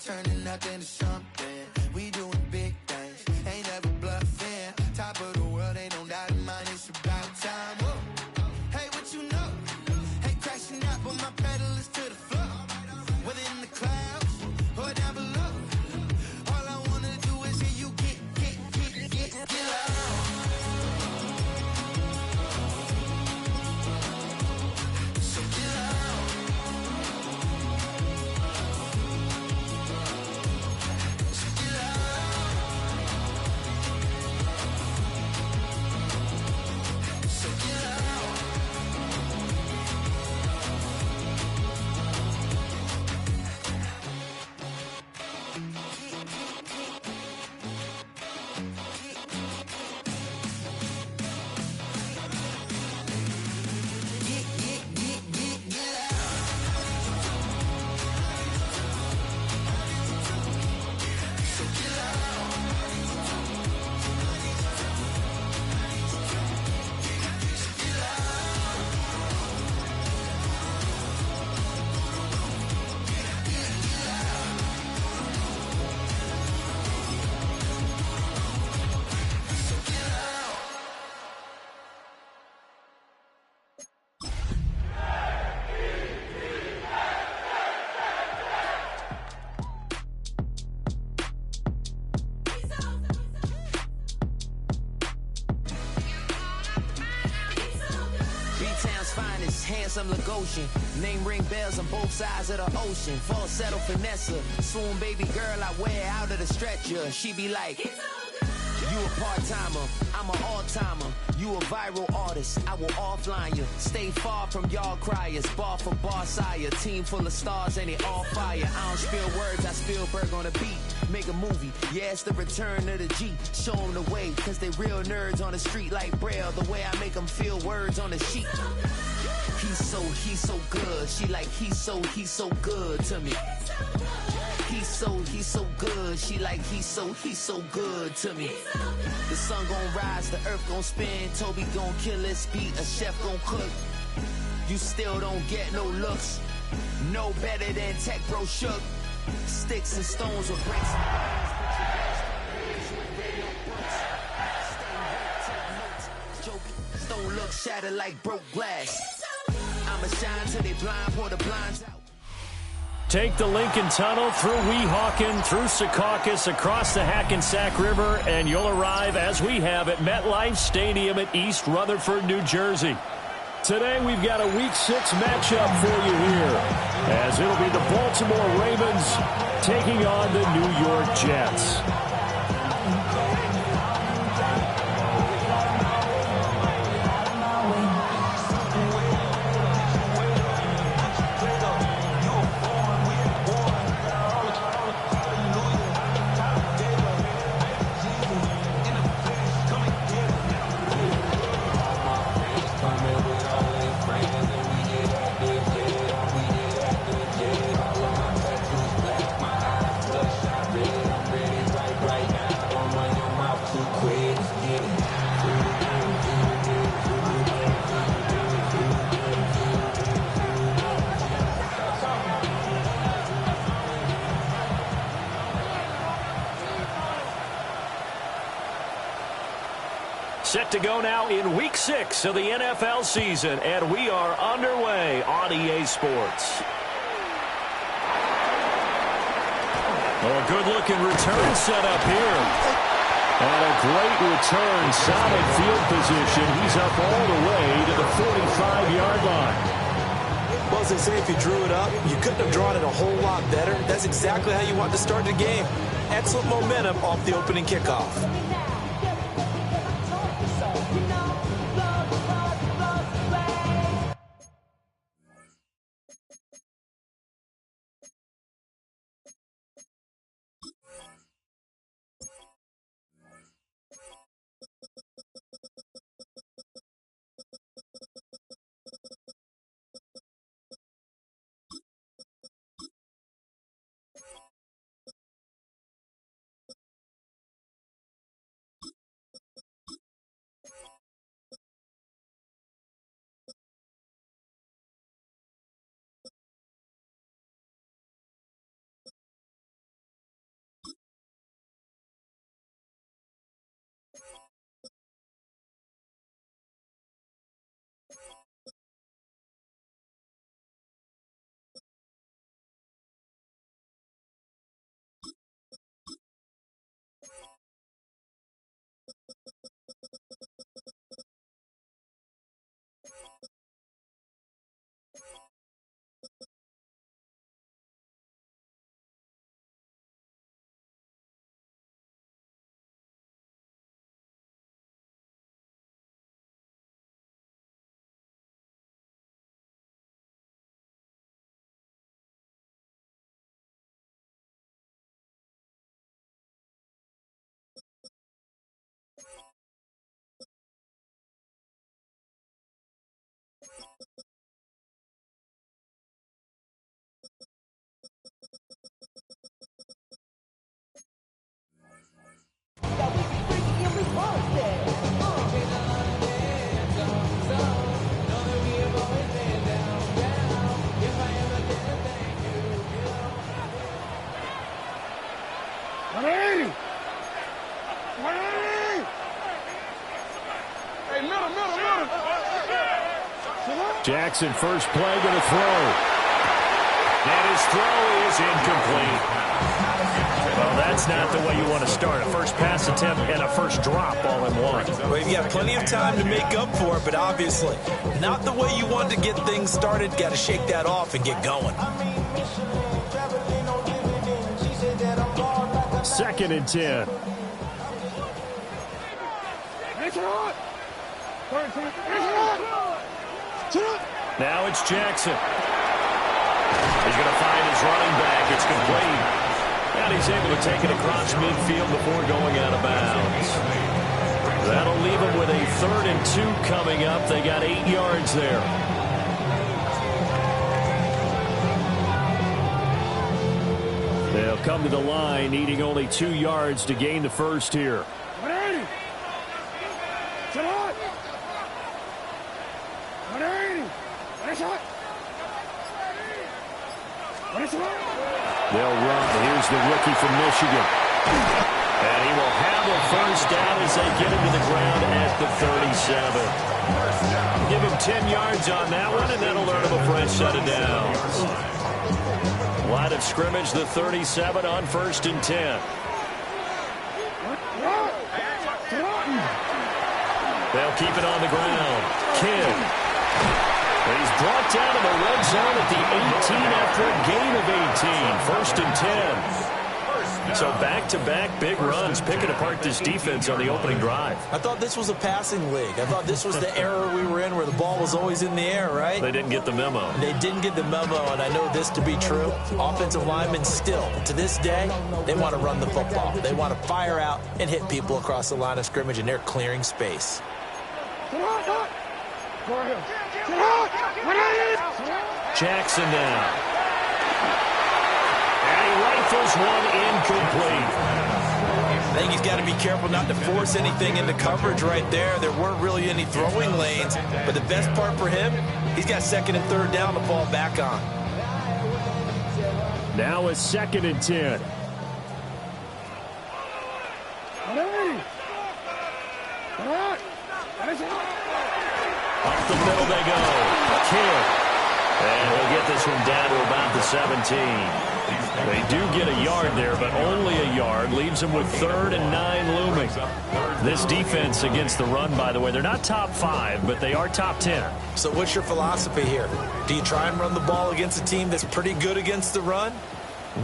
turning nothing to something. We doing big things, ain't never bluffing. Top of the world, ain't no doubt in mine. It's about time. Whoa. Hey, what you know? Hey, crashing out, but my pedal is to the floor. Whether in the clouds or down below, all I wanna do is hear you get loud. So get loud. So get loud. So get loud. B-Town's finest, handsome Lagosian. Name ring bells on both sides of the ocean. Falsetto finesse, swoon baby girl I wear out of the stretcher. She be like, you a part-timer, I'm an all-timer. You a viral artist, I will offline you. Stay far from y'all criers, bar for bar sire. Team full of stars and they all fire. I don't spill words, I Spielberg on the beat. Make a movie, yeah, it's the return of the G. Show them the way, cause they real nerds on the street like Braille. The way I make them feel words on the sheet. He's so good. She like, he's so good to me. He's so good. She like, he's so good to me. The sun gon' rise, the earth gon' spin. Toby gon' kill this beat, a chef gon' cook. You still don't get no looks. No better than Tech Bro Shook. Sticks and stones with bricks. Stone look shattered like broke glass. I'ma shine till they blind, pour the blinds out. Take the Lincoln Tunnel through Weehawken, through Secaucus, across the Hackensack River, and you'll arrive, as we have, at MetLife Stadium at East Rutherford, New Jersey. Today we've got a Week 6 matchup for you here, as it'll be the Baltimore Ravens taking on the New York Jets. Set to go now in Week 6 of the NFL season, and we are underway on EA Sports. Oh, a good-looking return set up here. And a great return, solid field position. He's up all the way to the 45-yard line. Well, as they say, if you drew it up, you couldn't have drawn it a whole lot better. That's exactly how you want to start the game. Excellent momentum off the opening kickoff. Jackson, first play, going to throw. And his throw is incomplete. Well, that's not the way you want to start. A first pass attempt and a first drop all in one. Well, you've got plenty of time to make up for it, but obviously not the way you want to get things started. Got to shake that off and get going. 2nd and 10. Now it's Jackson. He's going to find his running back. It's complete. And he's able to take it across midfield before going out of bounds. That'll leave him with a 3rd and 2 coming up. They got 8 yards there. They'll come to the line, needing only 2 yards to gain the first here. They'll run. Here's the rookie from Michigan. And he will have a first down as they get him to the ground at the 37. Give him 10 yards on that one, and that'll earn him a fresh set of downs. Line of scrimmage, the 37 on 1st and 10. They'll keep it on the ground. Kidd. He's brought down in the red zone at the 18 after a gain of 18. 1st and 10. So back-to-back big runs, picking apart this defense on the opening drive. I thought this was a passing league. I thought this was the era we were in where the ball was always in the air, right? They didn't get the memo. They didn't get the memo, and I know this to be true. Offensive linemen still, to this day, they want to run the football. They want to fire out and hit people across the line of scrimmage, and they're clearing space. Jackson now. And he rifles one incomplete. I think he's got to be careful not to force anything into coverage right there. There weren't really any throwing lanes, but the best part for him, he's got 2nd and 3rd down to fall back on. Now a 2nd and 10. Up the middle they go. Kidd. And he'll get this one down to about the 17. They do get a yard there, but only a yard. Leaves them with 3rd and 9 looming. This defense against the run, by the way, they're not top 5, but they are top 10. So what's your philosophy here? Do you try and run the ball against a team that's pretty good against the run?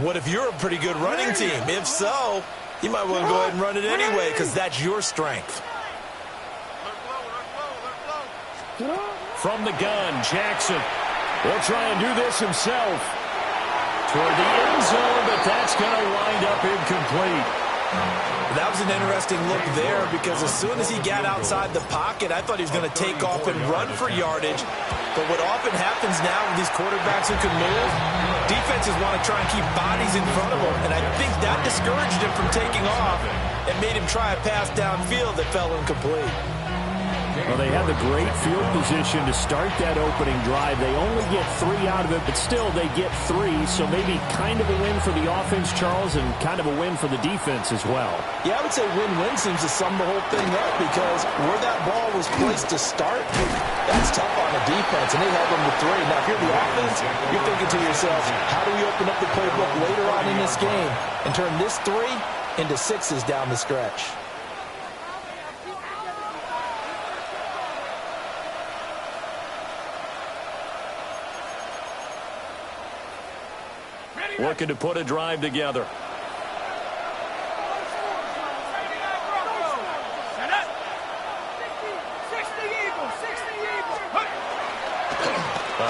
What if you're a pretty good running team? If so, you might want to go ahead and run it anyway because that's your strength. From the gun, Jackson will try and do this himself. Toward the end zone, but that's going to wind up incomplete. That was an interesting look there because as soon as he got outside the pocket, I thought he was going to take off and run for yardage. But what often happens now with these quarterbacks who can move, defenses want to try and keep bodies in front of them. And I think that discouraged him from taking off and made him try a pass downfield that fell incomplete. Well, they had the great field position to start that opening drive. They only get 3 out of it, but still they get 3. So maybe kind of a win for the offense, Charles, and kind of a win for the defense as well. Yeah, I would say win-win seems to sum the whole thing up because where that ball was placed to start, that's tough on the defense, and they held them to 3. Now, if you're the offense, you're thinking to yourself, how do we open up the playbook later on in this game and turn this 3 into 6s down the stretch? Looking to put a drive together. A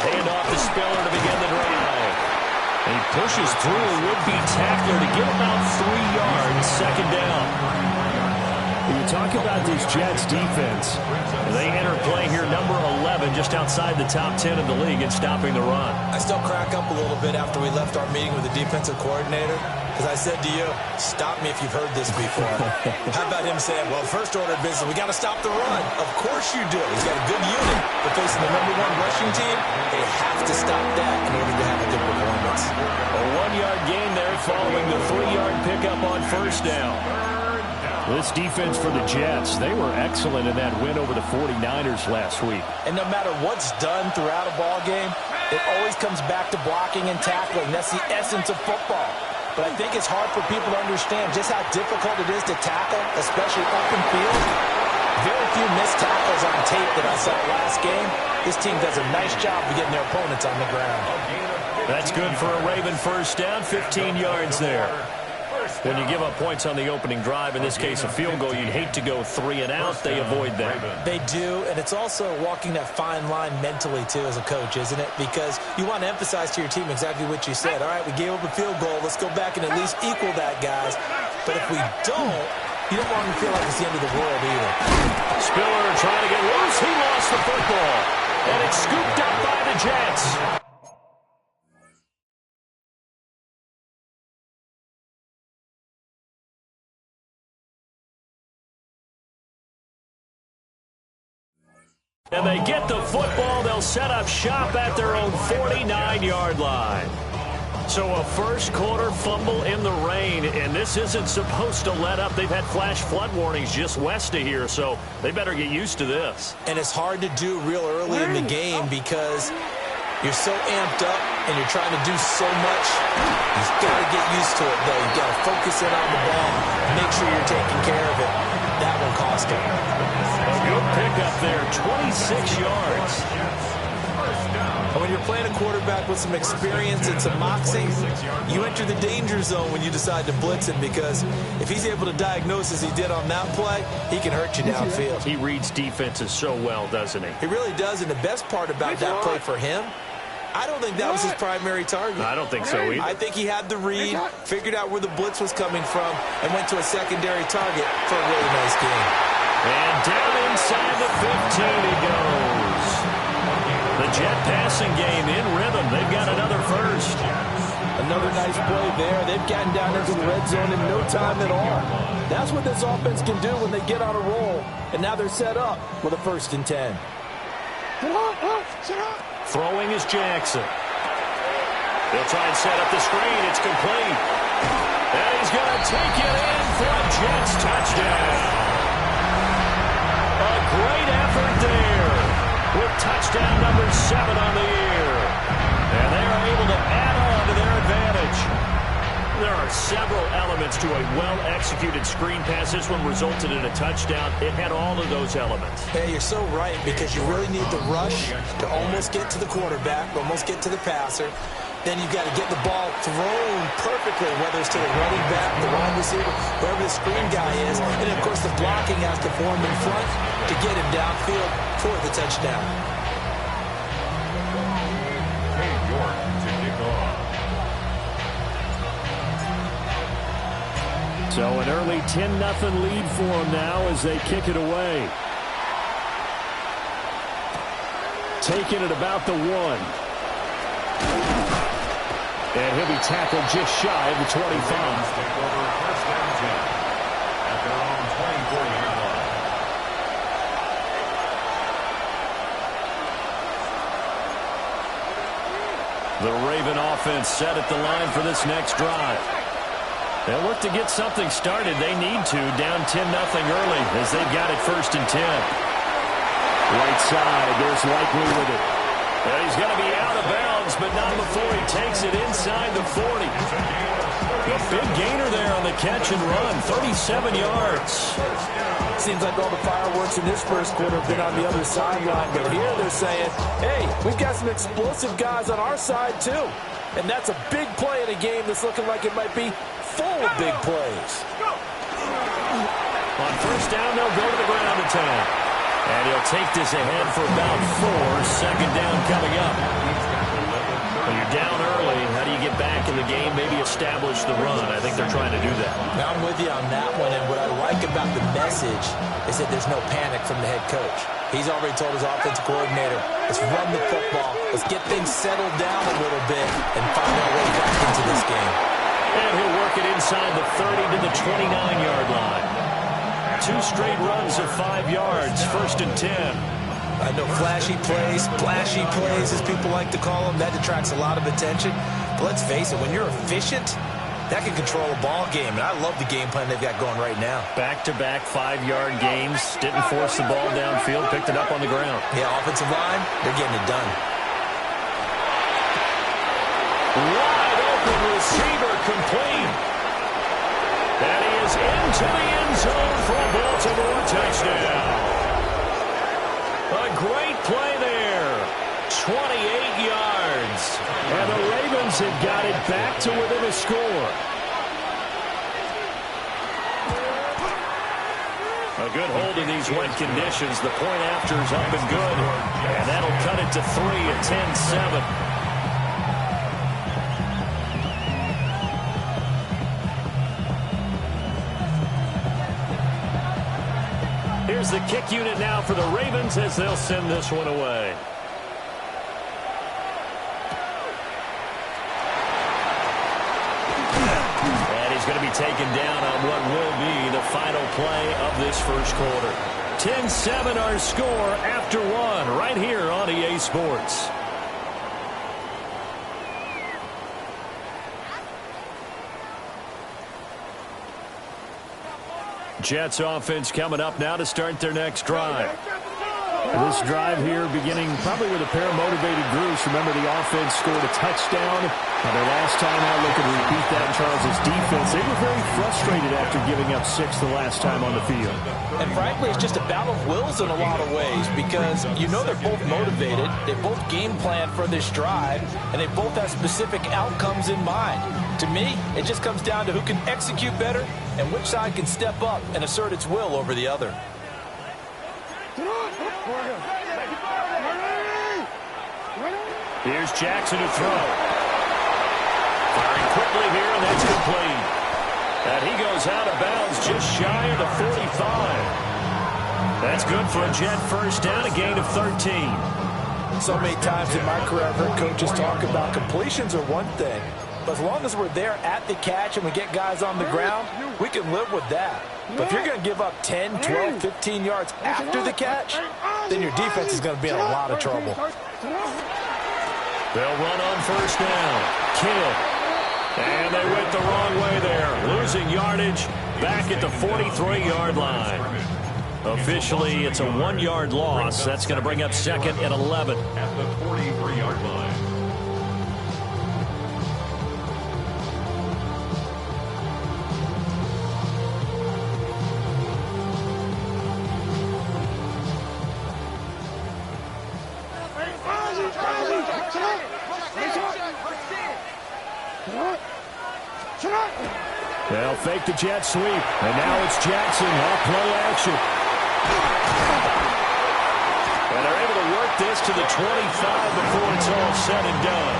handoff to Spiller to begin the drive. He pushes through a would-be tackler to get about 3 yards, 2nd down. When you talk about this Jets defense, they enter play here number 11, just outside the top 10 in the league in stopping the run. I still crack up a little bit after we left our meeting with the defensive coordinator because I said to you, stop me if you've heard this before. How about him saying, well, first order of business, we got to stop the run. Of course you do. He's got a good unit, but facing the number 1 rushing team, they have to stop that in order to have a good performance. A 1-yard gain there following the 3-yard pickup on 1st down. This defense for the Jets, they were excellent in that win over the 49ers last week. And no matter what's done throughout a ball game, it always comes back to blocking and tackling. That's the essence of football. But I think it's hard for people to understand just how difficult it is to tackle, especially open field. Very few missed tackles on tape that I saw last game. This team does a nice job of getting their opponents on the ground. That's good for a Raven first down, 15 yards there. When you give up points on the opening drive, in this case a field goal, you'd hate to go 3 and out. They avoid that. They do, and it's also walking that fine line mentally, too, as a coach, isn't it? Because you want to emphasize to your team exactly what you said. All right, we gave up a field goal. Let's go back and at least equal that, guys. But if we don't, you don't want to feel like it's the end of the world either. Spiller trying to get loose. He lost the football. And it's scooped up by the Jets. And they get the football. They'll set up shop at their own 49-yard line. So a first quarter fumble in the rain, and this isn't supposed to let up. They've had flash flood warnings just west of here, so they better get used to this. And it's hard to do real early in the game because you're so amped up and you're trying to do so much. You've got to get used to it, though. You've got to focus in on the ball, make sure you're taking care of it. That one cost him. Good pickup there, 26 yards. And when you're playing a quarterback with some experience and some moxie, you enter the danger zone when you decide to blitz him, because if he's able to diagnose as he did on that play, he can hurt you downfield. He reads defenses so well, doesn't he? He really does, and the best part about that play for him, I don't think that was his primary target. I don't think so either. I think he had the read, figured out where the blitz was coming from, and went to a secondary target for a really nice game. And down inside the 15 he goes. The Jet passing game in rhythm. They've got another first. Another nice play there. They've gotten down into the red zone in no time at all. That's what this offense can do when they get on a roll. And now they're set up with a 1st and 10. Throwing is Jackson. They'll try and set up the screen. It's complete. And he's going to take it in for a Jets touchdown. A great effort there with touchdown number 7 on the year. And they are able to add on to their advantage. There are several elements to a well-executed screen pass. This one resulted in a touchdown. It had all of those elements. Hey, you're so right, because you really need the rush to almost get to the quarterback, almost get to the passer. Then you've got to get the ball thrown perfectly, whether it's to the running back, the wide receiver, wherever the screen guy is. And, of course, the blocking has to form in front to get him downfield for the touchdown. So an early 10-0 lead for them now as they kick it away. Taking it about the 1. And he'll be tackled just shy of the 25. The Raven offense set at the line for this next drive. They'll look to get something started. They need to, down 10-0 early as they've got it 1st and 10. Right side, there's Likely with it. And he's going to be out of bounds, but not before he takes it inside the 40. A big gainer there on the catch and run, 37 yards. Seems like all the fireworks in this first quarter have been on the other sideline, but here they're saying, hey, we've got some explosive guys on our side too. And that's a big play in a game that's looking like it might be full of big plays. On 1st down, they'll go to the ground attack. And he'll take this ahead for about 4. 2nd down coming up. When you're down early, how do you get back in the game, maybe establish the run? I think they're trying to do that. Now I'm with you on that one, and what I like about the message is that there's no panic from the head coach. He's already told his offensive coordinator, let's run the football, let's get things settled down a little bit, and find our way back into this game. And he'll work it inside the 30 to the 29-yard line. 2 straight runs of 5 yards, 1st and 10. I know flashy plays, as people like to call them, that attracts a lot of attention. But let's face it, when you're efficient, that can control a ball game, and I love the game plan they've got going right now. Back-to-back 5-yard gains. Didn't force the ball downfield. Picked it up on the ground. Yeah, offensive line, they're getting it done. Wide open receiver complete. And he is into the end zone for a Baltimore touchdown. A great play there. 28 yards. And the Ravens have got it back to within a score. A good hold in these wet conditions. The point after is up and good. And that'll cut it to 3 at 10-7. Here's the kick unit now for the Ravens as they'll send this one away. And he's going to be taken down on what will be the final play of this first quarter. 10-7 our score after one right here on EA Sports. Jets offense coming up now to start their next drive. This drive here beginning probably with a pair of motivated groups. Remember, the offense scored a touchdown. Now, their last time out looking to repeat that, Charles' defense. They were very frustrated after giving up 6 the last time on the field. And frankly, it's just a battle of wills in a lot of ways because you know they're both motivated. They both game plan for this drive, and they both have specific outcomes in mind. To me, it just comes down to who can execute better and which side can step up and assert its will over the other. Here's Jackson to throw. Firing quickly here, and that's complete. And he goes out of bounds just shy of the 45. That's good for a Jet first down, a gain of 13. So many times in my career, I've heard coaches talk about completions are one thing. But as long as we're there at the catch and we get guys on the ground, we can live with that. But if you're going to give up 10, 12, 15 yards after the catch, then your defense is going to be in a lot of trouble. They'll run on first down. Kidd. And they went the wrong way there. Losing yardage back at the 43-yard line. Officially, it's a 1-yard loss. That's going to bring up second and 11. At the 43-yard line. They'll fake the jet sweep, and now it's Jackson off play action. And they're able to work this to the 25 before it's all said and done.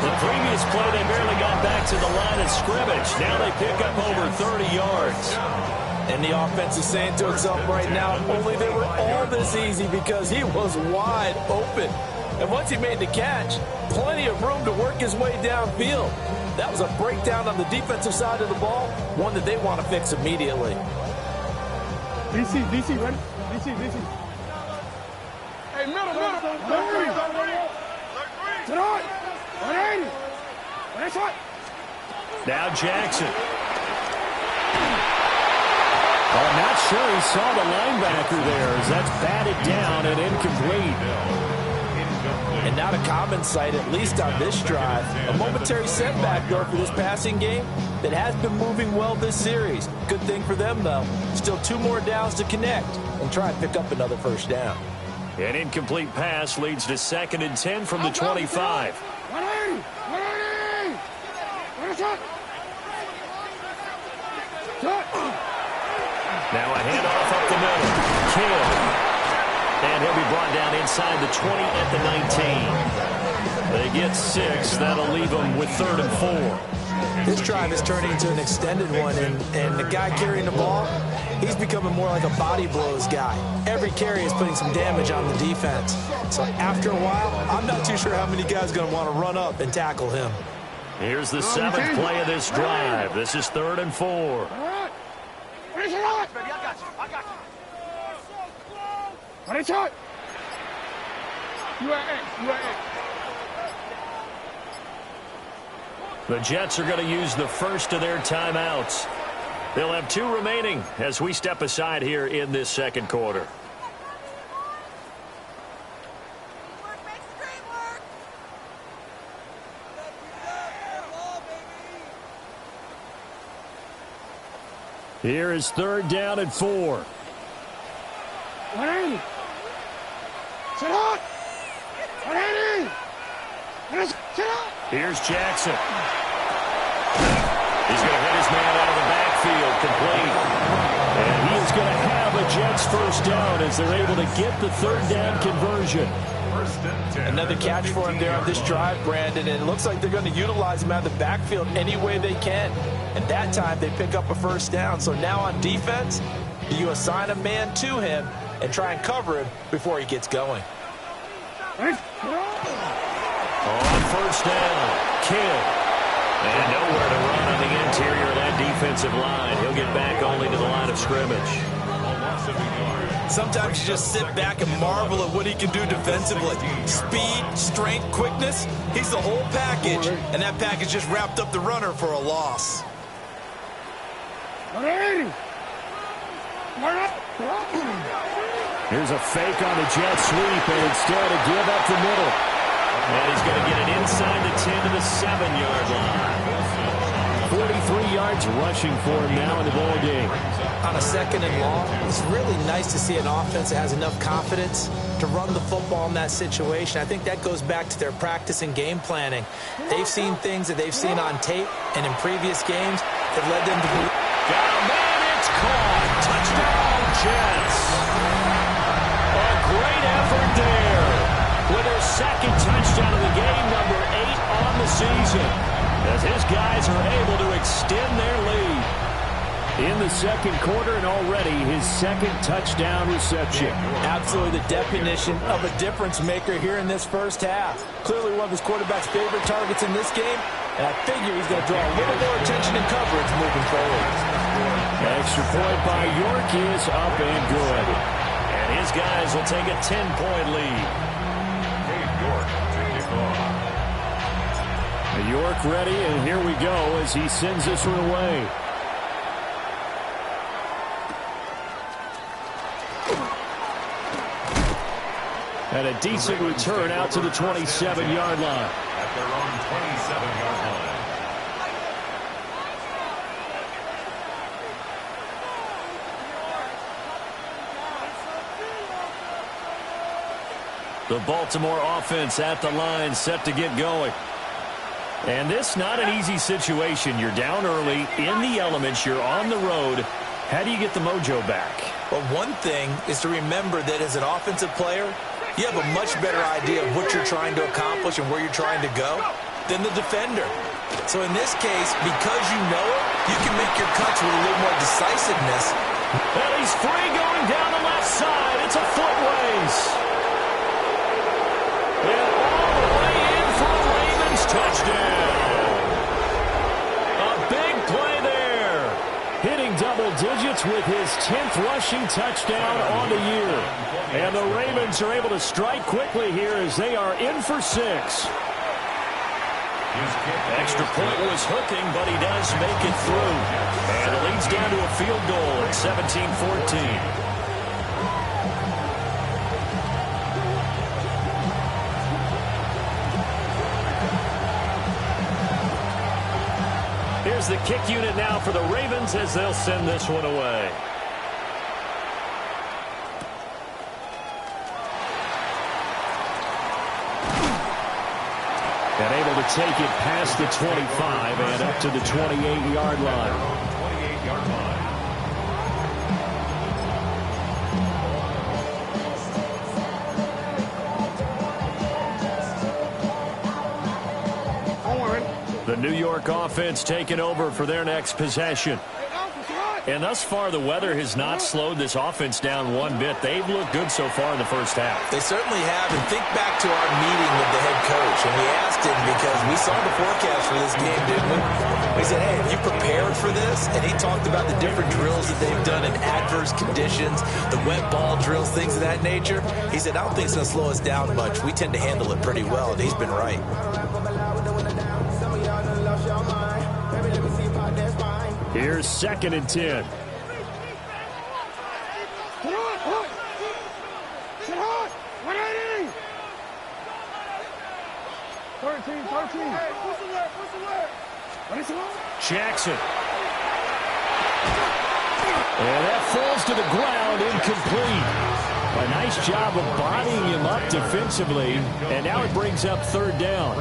The previous play, they barely got back to the line of scrimmage. Now they pick up over 30 yards. And the offense is saying to itself right now, only they were all this easy because he was wide open. And once he made the catch, plenty of room to work his way downfield. That was a breakdown on the defensive side of the ball, one that they want to fix immediately. DC, ready? DC. Hey, middle. Tonight, 180. That's right. Now Jackson. Well, I'm not sure he saw the linebacker there as that's batted down and incomplete. And not a common sight, at least on this drive. A momentary setback, though, for this passing game that has been moving well this series. Good thing for them, though. Still 2 more downs to connect and try and pick up another first down. An incomplete pass leads to 2nd and 10 from the 25. 180. Now a handoff up the middle. Kidd. And he'll be brought down inside the 20 at the 19. They get 6. That'll leave them with 3rd and 4. This drive is turning into an extended one, and the guy carrying the ball, he's becoming more like a body blows guy. Every carry is putting some damage on the defense. So after a while, I'm not too sure how many guys are going to want to run up and tackle him. Here's the 7th play of this drive. This is 3rd and 4. The Jets are going to use the first of their timeouts. They'll have 2 remaining as we step aside here in this second quarter. Here is 3rd down and 4. 180. Sit up. 180. Sit up. Here's Jackson. He's going to hit his man out of the backfield, complete. And he is going to have a Jets first down as they're able to get the 3rd down conversion. Another catch for him there on this drive, Brandon, and it looks like they're going to utilize him out of the backfield any way they can. And that time they pick up a first down. So now on defense, you assign a man to him and try and cover him before he gets going. On first down, Kidd. And nowhere to run on the interior of that defensive line. He'll get back only to the line of scrimmage. Sometimes you just sit back and marvel at what he can do defensively. Speed, strength, quickness, he's the whole package. And that package just wrapped up the runner for a loss. 180. Here's a fake on the jet sweep, and instead a give up the middle. And he's going to get it inside the 10 to the 7-yard line. 43 yards rushing for him now in the ball game. On a 2nd and long, it's really nice to see an offense that has enough confidence to run the football in that situation. I think that goes back to their practice and game planning. They've seen things that they've seen on tape and in previous games that led them to believe. Down man, it's caught. Touchdown, Jets. A great effort there with their 2nd touchdown of the game, number 8 on the season, as his guys are able to extend their lead. In the second quarter, and already his 2nd touchdown reception. Absolutely the definition of a difference maker here in this first half. Clearly one of his quarterback's favorite targets in this game, and I figure he's going to draw a little more attention and coverage moving forward. Extra point by York is up and good. And his guys will take a 10-point lead. York ready, and here we go as he sends this one away. And a decent return out to the 27-yard line. At their own 27-yard line. The Baltimore offense at the line, set to get going. And this not an easy situation. You're down early, in the elements, you're on the road. How do you get the mojo back? Well, one thing is to remember that as an offensive player, you have a much better idea of what you're trying to accomplish and where you're trying to go than the defender. So in this case, because you know it, you can make your cuts with a little more decisiveness. And he's free going down the left side. It's a foot race. And all the way in for a Ravens touchdown. A big play there. Hitting double digits with his 10th rushing touchdown on the year. And the Ravens are able to strike quickly here as they are in for 6. Extra point was hooking, but he does make it through. And it leads down to a field goal at 17-14. Here's the kick unit now for the Ravens as they'll send this one away. And able to take it past the 25 and up to the 28-yard line. 28-yard line. The New York offense taking over for their next possession. And thus far, the weather has not slowed this offense down one bit. They've looked good so far in the first half. They certainly have. And think back to our meeting with the head coach. And we asked him because we saw the forecast for this game, didn't we? We said, hey, have you prepared for this? And he talked about the different drills that they've done in adverse conditions, the wet ball drills, things of that nature. He said, I don't think it's going to slow us down much. We tend to handle it pretty well. And he's been right. Here's 2nd and 10. Sit hard. Sit hard. 180. 13. Jackson. And that falls to the ground, incomplete. A nice job of bodying him up defensively, and now it brings up 3rd down.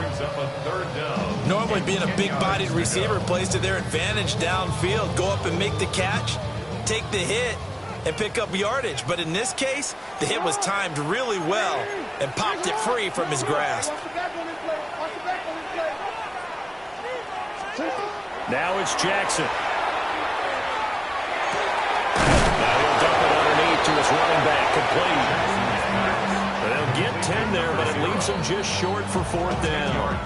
Normally being a big-bodied receiver plays to their advantage downfield. Go up and make the catch, take the hit, and pick up yardage. But in this case, the hit was timed really well and popped it free from his grasp. Now it's Jackson. Now he'll dump it underneath to his running back, complete. They'll get 10 there, but it leaves them just short for 4th down.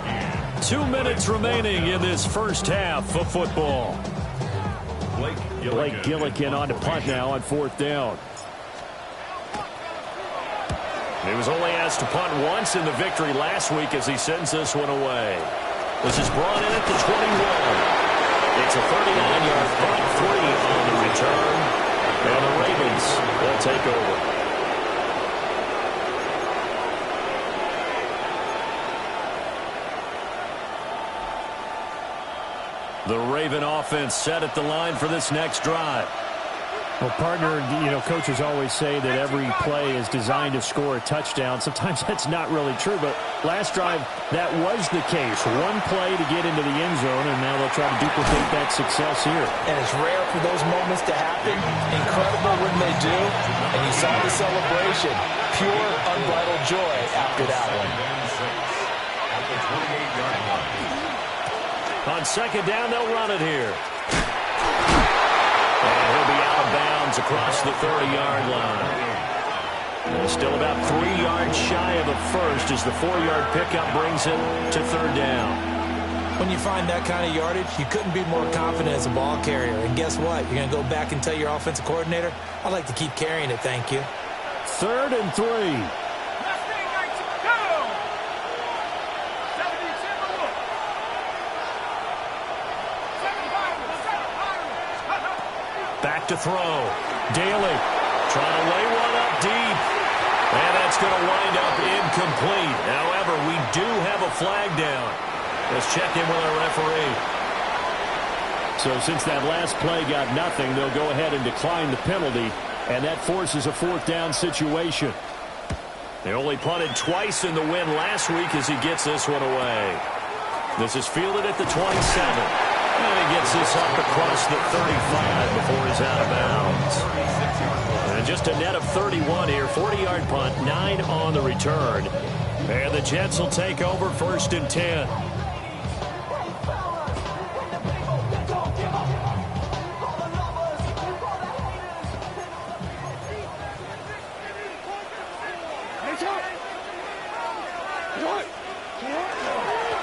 2 minutes remaining in this first half of football. Blake Gillikin on to punt now on 4th down. He was only asked to punt once in the victory last week as he sends this one away. This is brought in at the 21. It's a 39-yard punt, 3 on the return. And the Ravens will take over. The Raven offense set at the line for this next drive. Well, partner, coaches always say that every play is designed to score a touchdown. Sometimes that's not really true, but last drive, that was the case. One play to get into the end zone, and now they'll try to duplicate that success here. And it's rare for those moments to happen. Incredible when they do. And you saw the celebration. Pure, unbridled joy after that one. On 2nd down, they'll run it here. And he'll be out of bounds across the 30-yard line. And still about 3 yards shy of a first as the 4-yard pickup brings it to 3rd down. When you find that kind of yardage, you couldn't be more confident as a ball carrier. And guess what? You're going to go back and tell your offensive coordinator, I'd like to keep carrying it, thank you. 3rd and 3. Back to throw. Daly trying to lay one up deep. And that's going to wind up incomplete. However, we do have a flag down. Let's check in with our referee. So since that last play got nothing, they'll go ahead and decline the penalty, and that forces a 4th down situation. They only punted twice in the win last week as he gets this one away. This is fielded at the 27. And he gets this up across the 35 before he's out of bounds. And just a net of 31 here. 40-yard punt, 9 on the return. And the Jets will take over 1st and 10.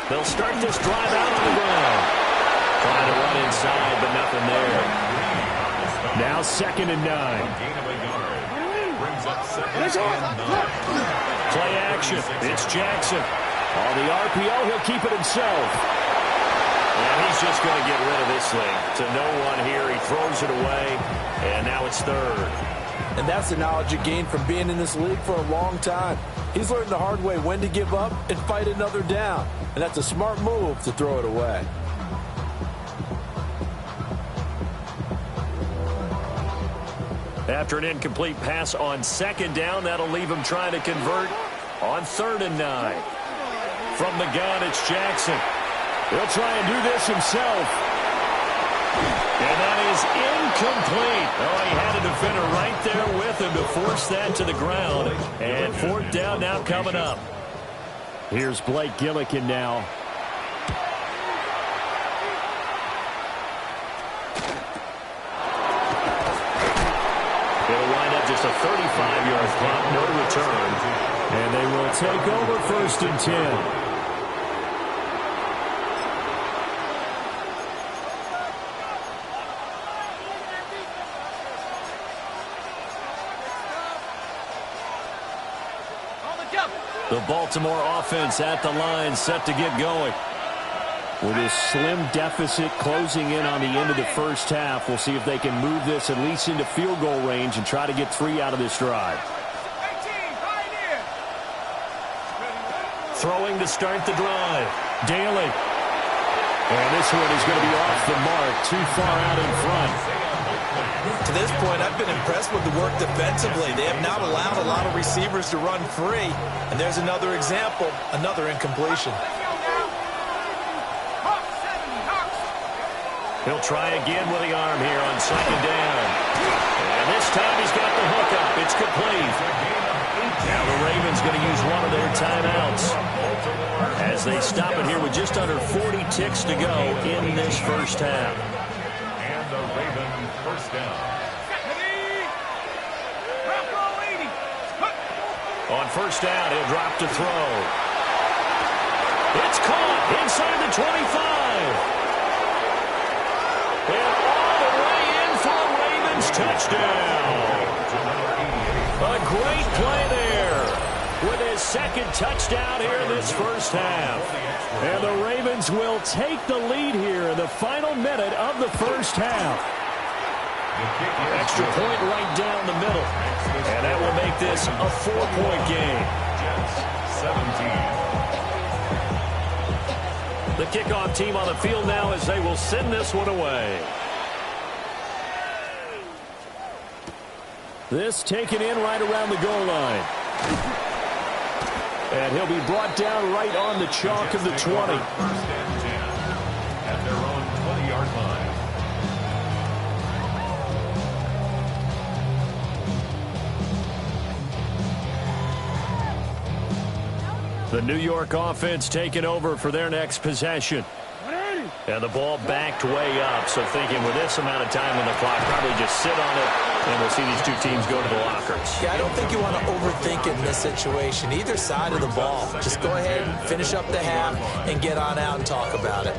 They'll start this drive out on the ground. Trying to run inside, but nothing there. Now 2nd and 9. Play action. It's Jackson. On the RPO, he'll keep it himself. And he's just going to get rid of this thing. To no one here. He throws it away, and now it's 3rd. And that's the knowledge you gain from being in this league for a long time. He's learned the hard way when to give up and fight another down. And that's a smart move to throw it away. After an incomplete pass on 2nd down, that'll leave him trying to convert on 3rd and 9. From the gun, it's Jackson. He'll try and do this himself. And that is incomplete. Oh, he had a defender right there with him to force that to the ground. And 4th down now coming up. Here's Blake Gillikin now. It'll wind up just a 35-yard punt, no return. And they will take over 1st and 10. The Baltimore offense at the line, set to get going. With this slim deficit closing in on the end of the first half, we'll see if they can move this at least into field goal range and try to get 3 out of this drive. Throwing to start the drive. Daly. And this one is going to be off the mark, too far out in front. To this point, I've been impressed with the work defensively. They have not allowed a lot of receivers to run free. And there's another example, another incompletion. He'll try again with the arm here on second down. And this time he's got the hookup. It's complete. Now the Ravens going to use one of their timeouts as they stop it here with just under 40 ticks to go in this first half. And the Ravens first down. On first down, he'll drop to throw. It's caught inside the 25. And all the way in for a Ravens touchdown. A great play there with his second touchdown here in this first half. And the Ravens will take the lead here in the final minute of the first half. Extra point right down the middle. And that will make this a 4-point game. The kickoff team on the field now as they will send this one away. This taken in right around the goal line. And he'll be brought down right on the chalk of the 20. First and 10 at their own 20-yard line. The New York offense taking over for their next possession. And the ball backed way up, so thinking with this amount of time on the clock, probably just sit on it, and we'll see these two teams go to the lockers. Yeah, I don't think you want to overthink it in this situation. Either side of the ball. Just go ahead and finish up the half and get on out and talk about it.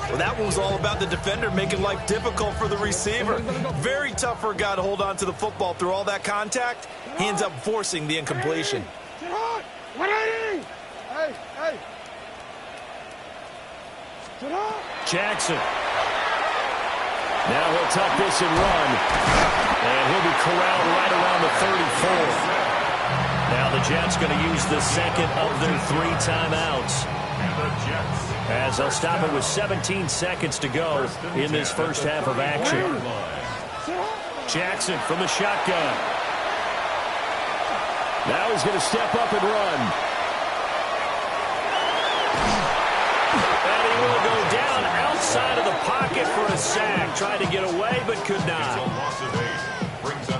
Well, that one was all about the defender making life difficult for the receiver. Very tough for a guy to hold on to the football through all that contact. He ends up forcing the incompletion. 180! Hey, hey! Jackson. Now he'll tuck this and run. And he'll be corralled right around the 34. Now the Jets going to use the second of their 3 timeouts. As they'll stop it with 17 seconds to go in this first half of action. Jackson from the shotgun. Now he's going to step up and run. And he will go down outside of the pocket for a sack. Tried to get away, but could not.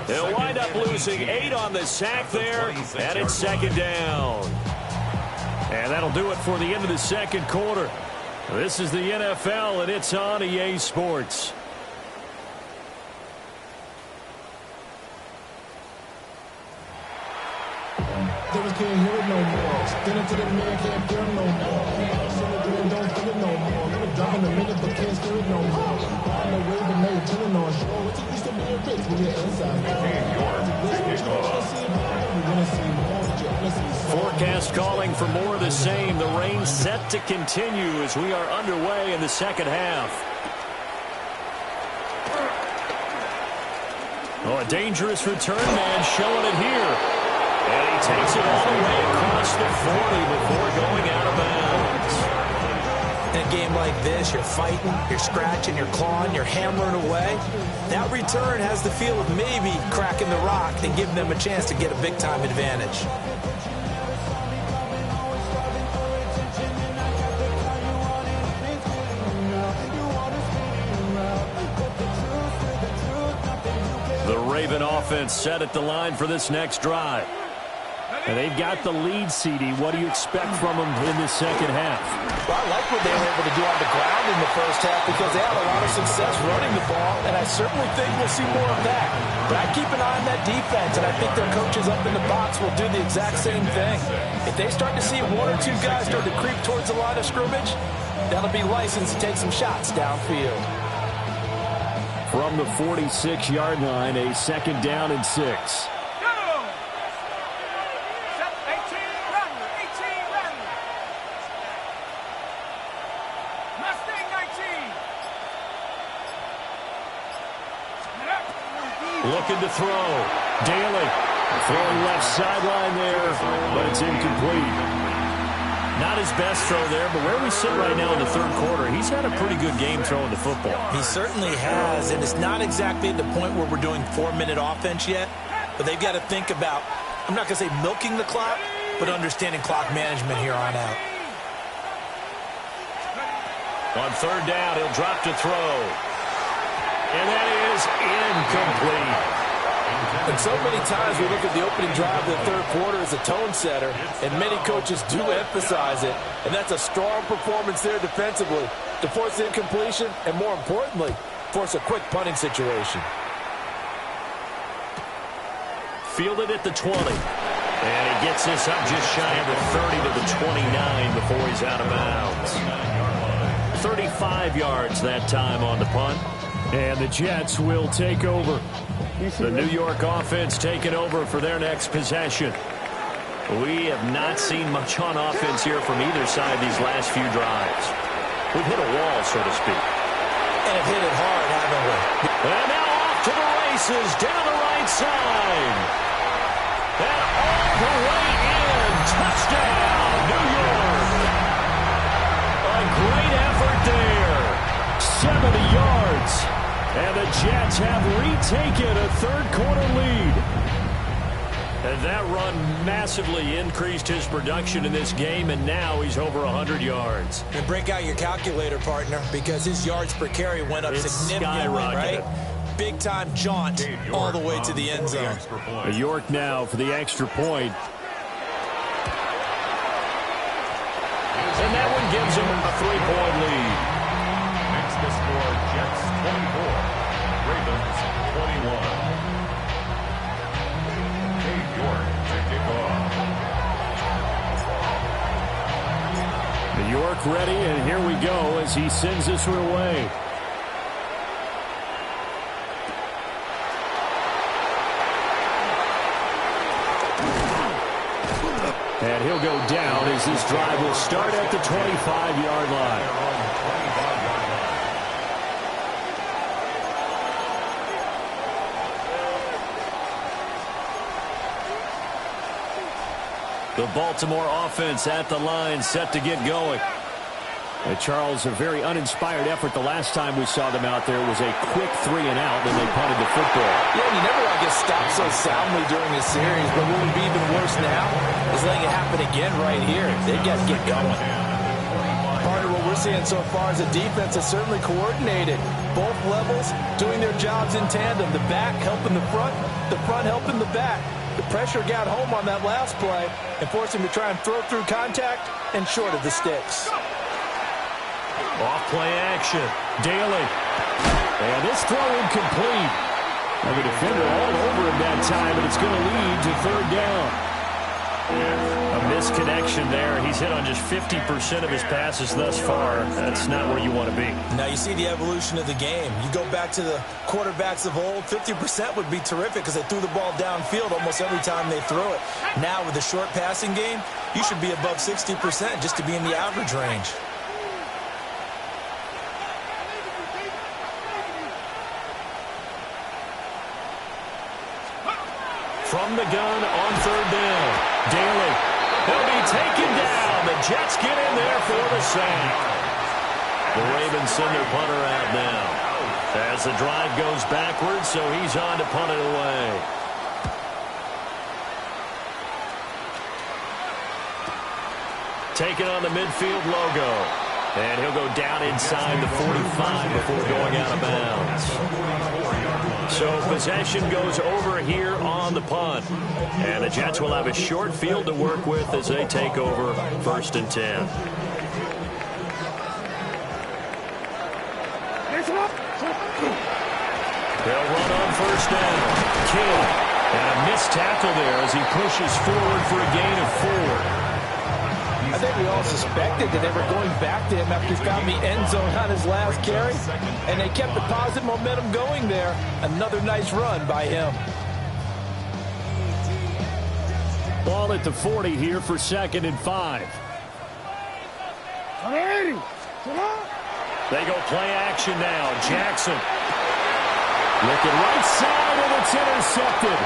They'll wind up losing 8 on the sack there, and it's second down. And that'll do it for the end of the second quarter. This is the NFL, and it's on EA Sports. Can't hear it no more. Stand up to the man, can't feel no more. Don't feel it no more. Gonna drop in a minute, but can't steer it no more. On the way, but now you're chilling on shore. It's used to be a bitch when you're inside. Forecast calling for more of the same. The rain set to continue as we are underway in the second half. Oh, a dangerous return man showing it here. And he takes it all the way across the 40 before going out of bounds. In a game like this, you're fighting, you're scratching, you're clawing, you're hammering away. That return has the feel of maybe cracking the rock and giving them a chance to get a big-time advantage. The Raven offense set at the line for this next drive. And they've got the lead, CD. What do you expect from them in the second half? Well, I like what they were able to do on the ground in the first half because they had a lot of success running the ball, and I certainly think we'll see more of that. But I keep an eye on that defense, and I think their coaches up in the box will do the exact same thing. If they start to see 1 or 2 guys start to creep towards the line of scrimmage, that'll be licensed to take some shots downfield. From the 46-yard line, a second down and 6. Looking to throw. Daly throwing left sideline there, but it's incomplete. Not his best throw there, but where we sit right now in the third quarter, he's had a pretty good game throwing the football. He certainly has, and it's not exactly at the point where we're doing 4-minute offense yet, but they've got to think about, I'm not going to say milking the clock, but understanding clock management here on out. On third down, he'll drop to throw. And that is incomplete. And so many times we look at the opening drive of the third quarter as a tone setter, and many coaches do emphasize it. And that's a strong performance there defensively to force the incompletion and, more importantly, force a quick punting situation. Fielded at the 20. And he gets this up just shy of the 30 to the 29 before he's out of bounds. 35 yards that time on the punt. And the Jets will take over. The New York offense taking over for their next possession. We have not seen much on offense here from either side these last few drives. We've hit a wall, so to speak. And have hit it hard, haven't we? And now off to the races down the right side. And all the way in. Touchdown, New York. A great effort there. 70 yards. And the Jets have retaken a third-quarter lead. And that run massively increased his production in this game, and now he's over 100 yards. And break out your calculator, partner, because his yards per carry went up significantly, right? Big-time jaunt all the way to the end zone. York now for the extra point. And that one gives him a 3-point lead. Makes the score Jets 24, Ravens 21. Dave York to kick off. New York ready, and here we go as he sends this one away. And he'll go down as this drive will start at the 25-yard line. The Baltimore offense at the line, set to get going. And Charles, a very uninspired effort the last time we saw them out there was a quick 3-and-out, and they punted the football. Yeah, you never want to get stopped so soundly during this series, but what would be even worse now is letting it happen again right here. They've got to get going. Part of what we're seeing so far is the defense is certainly coordinated. Both levels doing their jobs in tandem. The back helping the front helping the back. The pressure got home on that last play and forced him to try and throw through contact and short of the sticks. Off play action. Daly. And this throw incomplete. And the defender all over him that time, and it's going to lead to third down. A misconnection there. He's hit on just 50% of his passes thus far. That's not where you want to be. Now you see the evolution of the game. You go back to the quarterbacks of old, 50% would be terrific because they threw the ball downfield almost every time they threw it. Now with the short passing game, you should be above 60% just to be in the average range. From the gun on third down. Daly. He'll be taken down. The Jets get in there for the sack. The Ravens send their punter out now. As the drive goes backwards, so he's on to punt it away. Taking on the midfield logo. And he'll go down inside the 45 before going out of bounds. So possession goes over here on the punt. And the Jets will have a short field to work with as they take over 1st and 10. They'll run on first down. Kidd. And a missed tackle there as he pushes forward for a gain of 4. I think we all suspected that they were going back to him after he found the end zone on his last carry, and they kept the positive momentum going there. Another nice run by him. Ball at the 40 here for 2nd and 5. They go play action now. Jackson. Looking right side, and it's intercepted.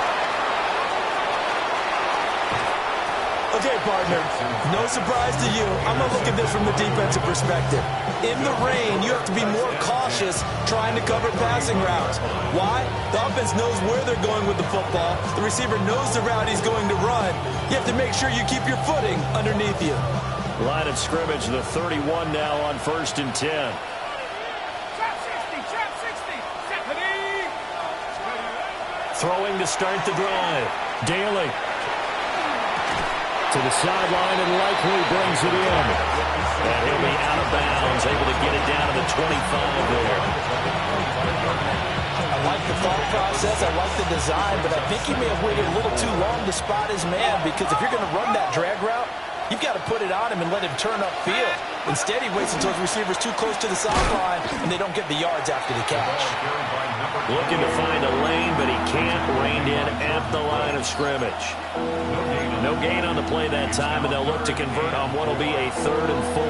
Okay, partner, no surprise to you. I'm going to look at this from the defensive perspective. In the rain, you have to be more cautious trying to cover passing routes. Why? The offense knows where they're going with the football. The receiver knows the route he's going to run. You have to make sure you keep your footing underneath you. Line of scrimmage, the 31 now on 1st and 10. Throwing to start the drive. Daly. To the sideline and likely brings it in. And he'll be out of bounds, able to get it down to the 25 there. I like the thought process. I like the design, but I think he may have waited a little too long to spot his man, because if you're going to run that drag route, you've got to put it on him and let him turn upfield. Instead, he waits until his receiver's too close to the sideline, and they don't get the yards after the catch. Looking to find a lane, but he can't. Reined in at the line of scrimmage. No gain on the play that time, and they'll look to convert on what will be a 3rd and 4.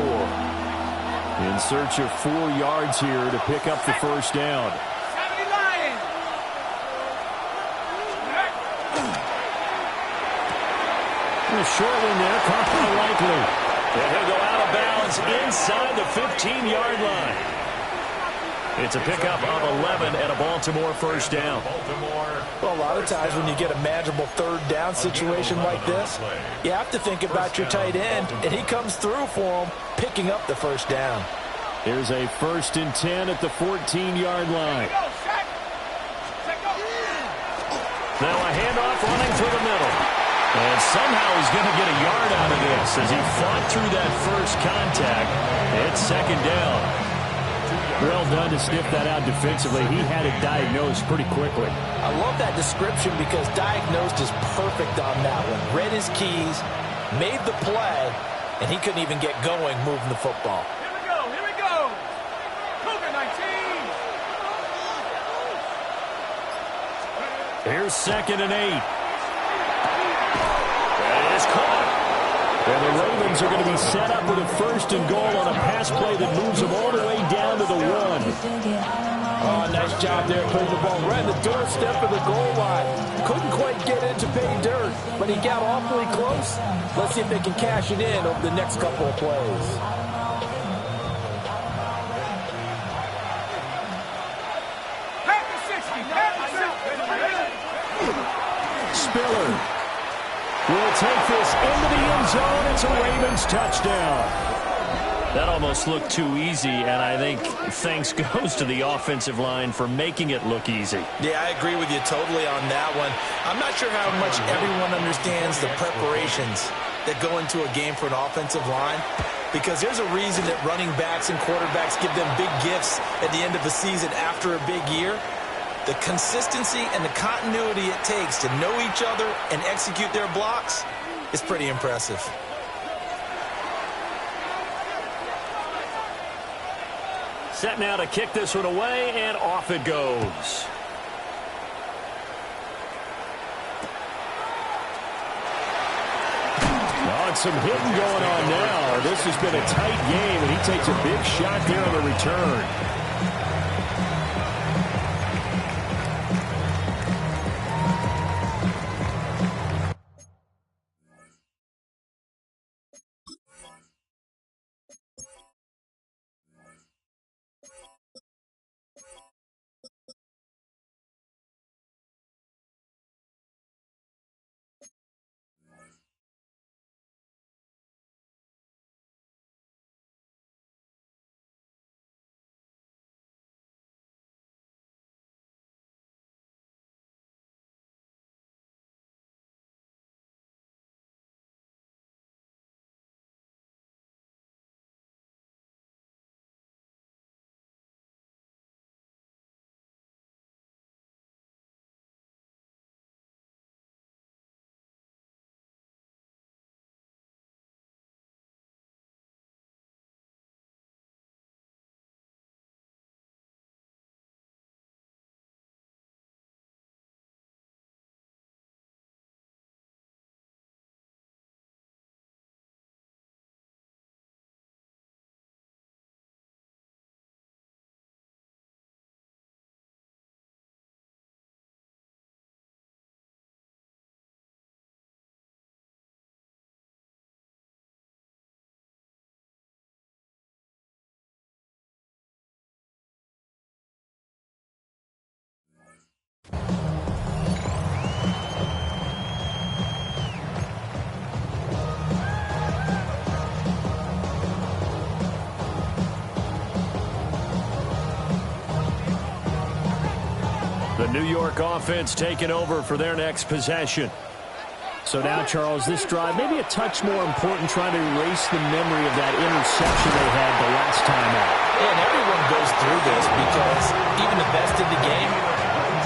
In search of 4 yards here to pick up the first down. A short one there, caught by Likely. And he'll go out of bounds inside the 15-yard line. It's a pickup of 11 and a Baltimore first down. Well, a lot of times when you get a manageable 3rd down situation like this, you have to think about your tight end, and he comes through for him, picking up the first down. Here's a 1st and 10 at the 14-yard line. Now a handoff running through the middle. And somehow he's going to get a yard out of this as he fought through that first contact. It's 2nd down. Well done to sniff that out defensively. He had it diagnosed pretty quickly. I love that description because diagnosed is perfect on that one. Read his keys, made the play, and he couldn't even get going moving the football. Here we go. Cougar 19. Here's 2nd and 8. Is caught. And the Ravens are going to be set up with a 1st and goal on a pass play that moves them all the way down to the 1. Oh, nice job there putting the ball right in the doorstep of the goal line. Couldn't quite get it to pay dirt, but he got awfully close. Let's see if they can cash it in over the next couple of plays. Spiller will take this into the end zone. It's a Ravens touchdown. That almost looked too easy, and I think thanks goes to the offensive line for making it look easy. Yeah, I agree with you totally on that one. I'm not sure how much everyone understands the preparations that go into a game for an offensive line, because there's a reason that running backs and quarterbacks give them big gifts at the end of the season after a big year. The consistency and the continuity it takes to know each other and execute their blocks is pretty impressive. Set now to kick this one away, and off it goes. Oh, and some hitting going on now. This has been a tight game, and he takes a big shot there on the return. The New York offense taking over for their next possession. So now, Charles, this drive, maybe a touch more important, trying to erase the memory of that interception they had the last time out. And everyone goes through this because even the best in the game,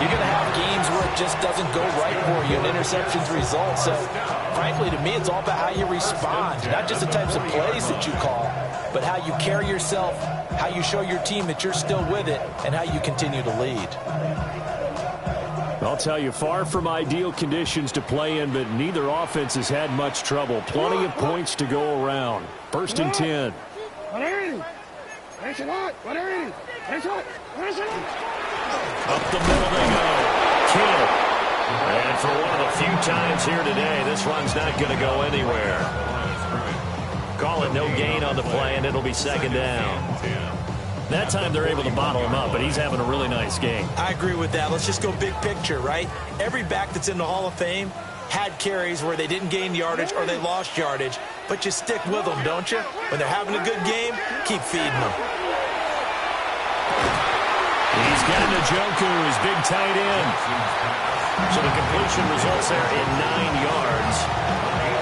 you're going to have games where it just doesn't go right for you and interceptions result. So, frankly, to me, it's all about how you respond, not just the types of plays that you call, but how you carry yourself, how you show your team that you're still with it, and how you continue to lead. I'll tell you, far from ideal conditions to play in, but neither offense has had much trouble. Plenty of points to go around. First and 10. Up the middle they go. Kidd. And for one of the few times here today, this run's not going to go anywhere. Call it no gain on the play, and it'll be second down. That time they're able to bottle him up, but he's having a really nice game. I agree with that. Let's just go big picture, right? Every back that's in the Hall of Fame had carries where they didn't gain yardage or they lost yardage, but you stick with them, don't you? When they're having a good game, keep feeding them. He's got Njoku, his big tight end. So the completion results there in 9 yards.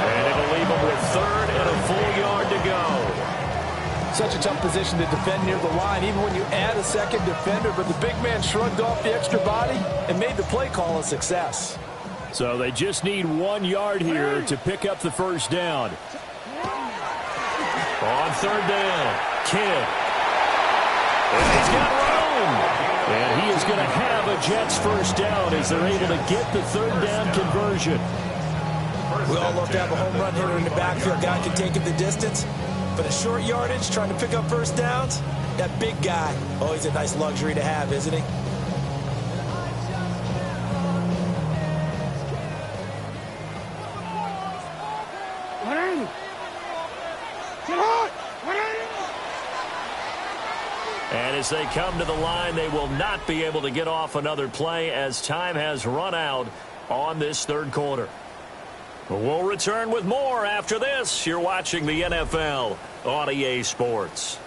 And it'll leave him with third and a full yard to go. Such a tough position to defend near the line, even when you add a second defender, but the big man shrugged off the extra body and made the play call a success. So they just need 1 yard here to pick up the first down. On third down, Kidd. And he's got room. And he is going to have a Jets first down as they're able to get the third down conversion. We all love to have a home run hitter in the backfield. Guy can take it the distance. But a short yardage, trying to pick up first downs, that big guy, oh, he's a nice luxury to have, isn't he? And as they come to the line, they will not be able to get off another play as time has run out on this third quarter. We'll return with more after this. You're watching the NFL on EA Sports.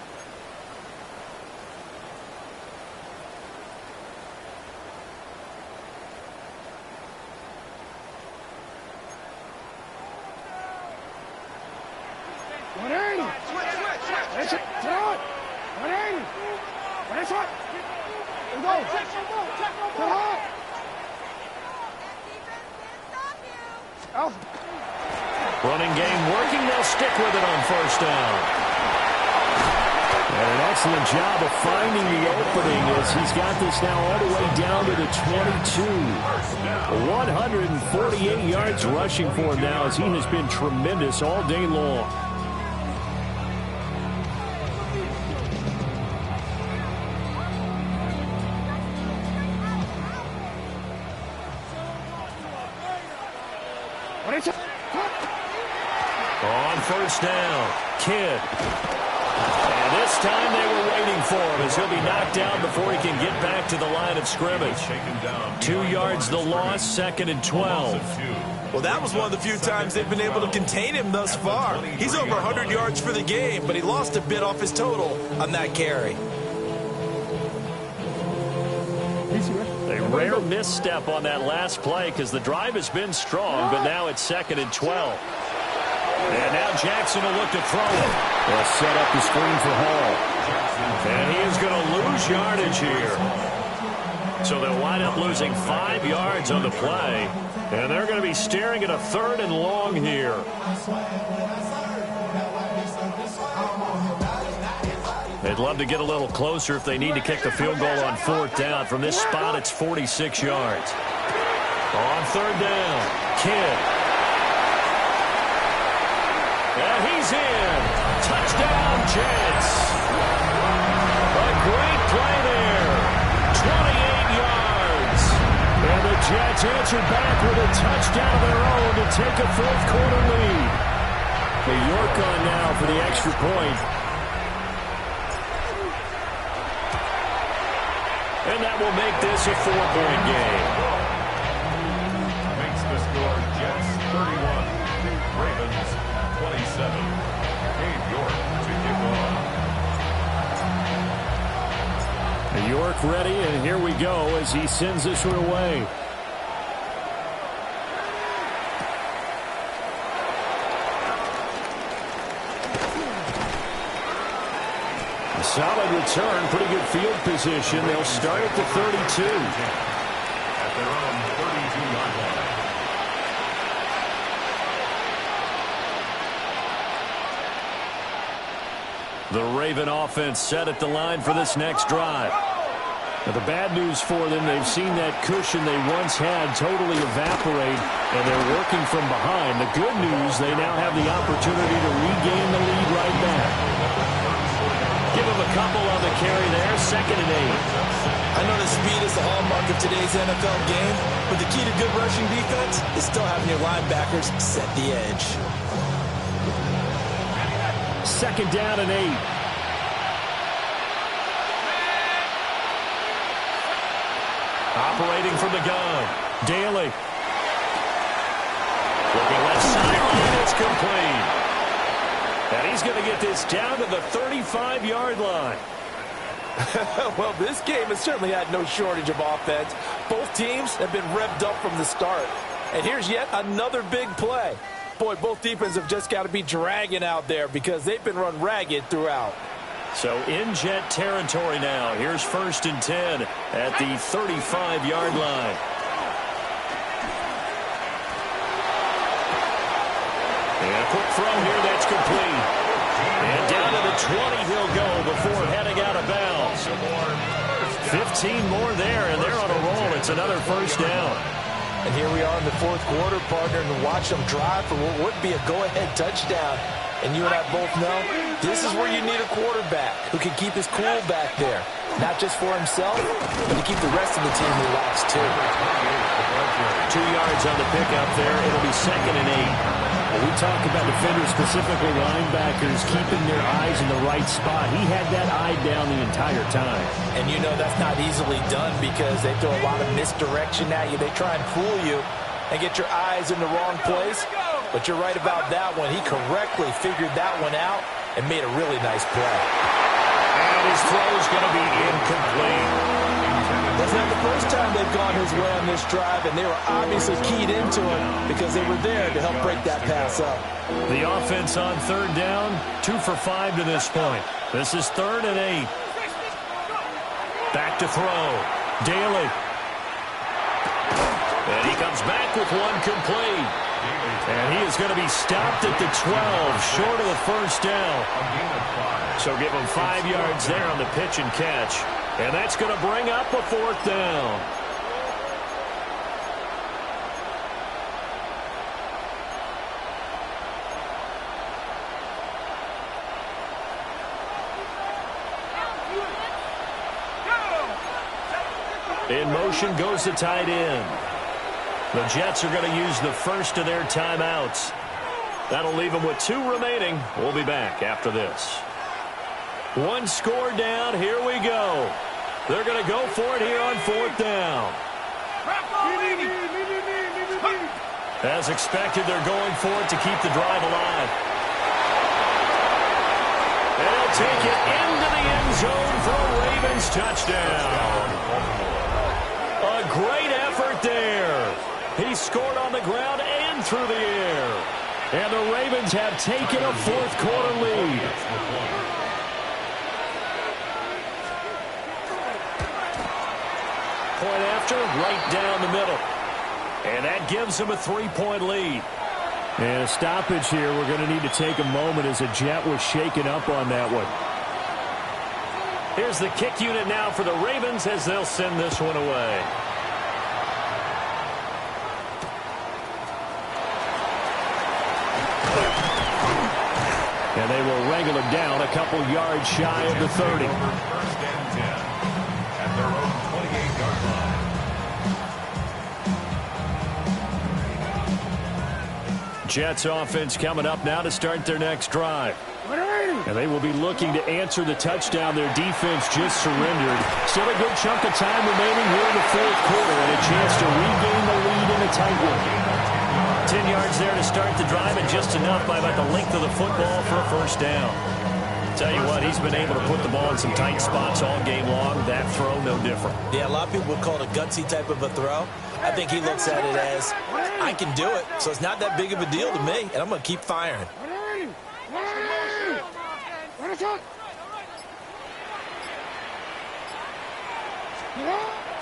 Running game working. They'll stick with it on first down. And an excellent job of finding the opening as he's got this now all the way down to the 22. 148 yards rushing for him now as he has been tremendous all day long. On first down, Kidd. And this time they were waiting for him as he'll be knocked down before he can get back to the line of scrimmage. 2 yards the loss, second and 12. Well, that was one of the few times they've been able to contain him thus far. He's over 100 yards for the game, but he lost a bit off his total on that carry. A rare misstep on that last play because the drive has been strong, but now it's second and 12. And now Jackson will look to throw it. They'll set up the screen for Hall. And he is going to lose yardage here. So they'll wind up losing 5 yards on the play. And they're going to be staring at a third and long here. They'd love to get a little closer if they need to kick the field goal on fourth down. From this spot, it's 46 yards. On third down, Kidd. And he's in. Touchdown, Jets. A great play there. 28 yards. And the Jets answered back with a touchdown of their own to take a fourth quarter lead. New York on now for the extra point. And that will make this a 4-point game. Makes the score Jets 31, Ravens 27. Dave York to kick off. York ready, and here we go as he sends this one away. A solid return, pretty good field position. They'll start at the 32. At their own 32-yard line. The Raven offense set at the line for this next drive. Now, the bad news for them, they've seen that cushion they once had totally evaporate, and they're working from behind. The good news, they now have the opportunity to regain the lead right back. Give them a couple on the carry there, 2nd and 8. I know that speed is the hallmark of today's NFL game, but the key to good rushing defense is still having your linebackers set the edge. 2nd down and 8. Operating from the gun, Daly. Looking left sideline, it's complete. And he's going to get this down to the 35-yard line. Well, this game has certainly had no shortage of offense. Both teams have been revved up from the start. And here's yet another big play. Boy, both defenses have just got to be dragging out there because they've been run ragged throughout. So in Jet territory now. Here's 1st and 10 at the 35-yard line. And a quick throw here that's complete. And down to the 20 he'll go before heading out of bounds. 15 more there, and they're on a roll. It's another 1st down. And here we are in the 4th quarter, partner, and watch them drive for what would be a go-ahead touchdown. And you and I both know this is where you need a quarterback who can keep his cool back there. Not just for himself, but to keep the rest of the team relaxed too. 2 yards on the pickup there. It'll be 2nd and 8. We talk about defenders, specifically linebackers, keeping their eyes in the right spot. He had that eye down the entire time. And you know that's not easily done because they throw a lot of misdirection at you. They try and fool you and get your eyes in the wrong place. But you're right about that one. He correctly figured that one out and made a really nice play. And his throw is going to be incomplete. That's not the first time they've gone his way on this drive, and they were obviously keyed into it because they were there to help break that pass up. The offense on 3rd down, 2 for 5 to this point. This is 3rd and 8. Back to throw. Daly. And he comes back with one complete. And he is going to be stopped at the 12, short of the 1st down. So give him 5 yards there on the pitch and catch. And that's going to bring up a 4th down. In motion goes the tight end. The Jets are going to use the first of their timeouts. That'll leave them with 2 remaining. We'll be back after this. 1 score down. Here we go. They're going to go for it here on 4th down. As expected, they're going for it to keep the drive alive. And they'll take it into the end zone for a Ravens touchdown. A great effort there. He scored on the ground and through the air. And the Ravens have taken a 4th quarter lead. Point after, right down the middle. And that gives them a 3-point lead. And a stoppage here. We're going to need to take a moment as a Jet was shaken up on that one. Here's the kick unit now for the Ravens as they'll send this one away. And they will wrangle him down a couple yards shy of the 30. 1st and 10 at their own 28-yard line. Jets offense coming up now to start their next drive. And they will be looking to answer the touchdown their defense just surrendered. Still a good chunk of time remaining here in the 4th quarter and a chance to regain the lead in a tight one. 10 yards there to start the drive and just enough by about the length of the football for a 1st down. Tell you what, he's been able to put the ball in some tight spots all game long. That throw, no different. Yeah, a lot of people would call it a gutsy type of a throw. I think he looks at it as, I can do it, so it's not that big of a deal to me, and I'm going to keep firing.